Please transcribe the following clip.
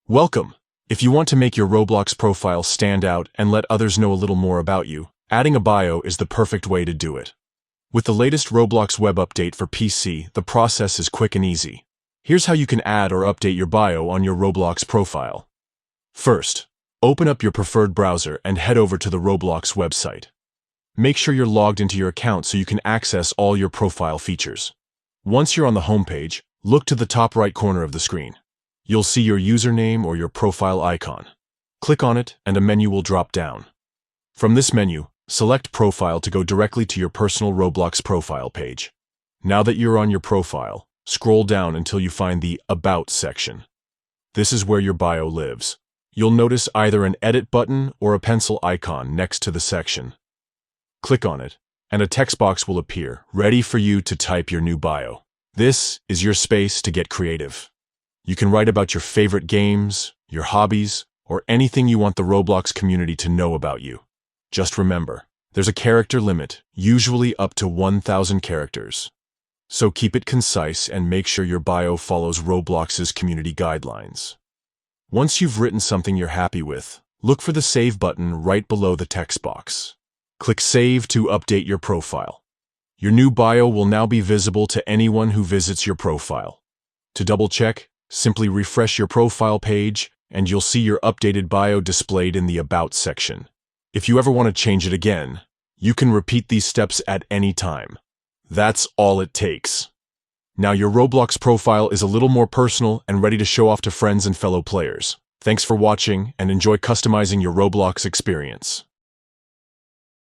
Welcome! If you want to make your Roblox profile stand out and let others know a little more about you, adding a bio is the perfect way to do it. With the latest Roblox web update for PC, the process is quick and easy. Here's how you can add or update your bio on your Roblox profile. First, open up your preferred browser and head over to the Roblox website. Make sure you're logged into your account so you can access all your profile features. Once you're on the homepage, look to the top right corner of the screen. You'll see your username or your profile icon. Click on it and a menu will drop down. From this menu, select Profile to go directly to your personal Roblox profile page. Now that you're on your profile, scroll down until you find the About section. This is where your bio lives. You'll notice either an edit button or a pencil icon next to the section. Click on it, and a text box will appear, ready for you to type your new bio. This is your space to get creative. You can write about your favorite games, your hobbies, or anything you want the Roblox community to know about you. Just remember, there's a character limit, usually up to 1,000 characters. So keep it concise and make sure your bio follows Roblox's community guidelines. Once you've written something you're happy with, look for the Save button right below the text box. Click Save to update your profile. Your new bio will now be visible to anyone who visits your profile. To double-check, simply refresh your profile page, and you'll see your updated bio displayed in the About section. If you ever want to change it again, you can repeat these steps at any time. That's all it takes. Now your Roblox profile is a little more personal and ready to show off to friends and fellow players. Thanks for watching, and enjoy customizing your Roblox experience.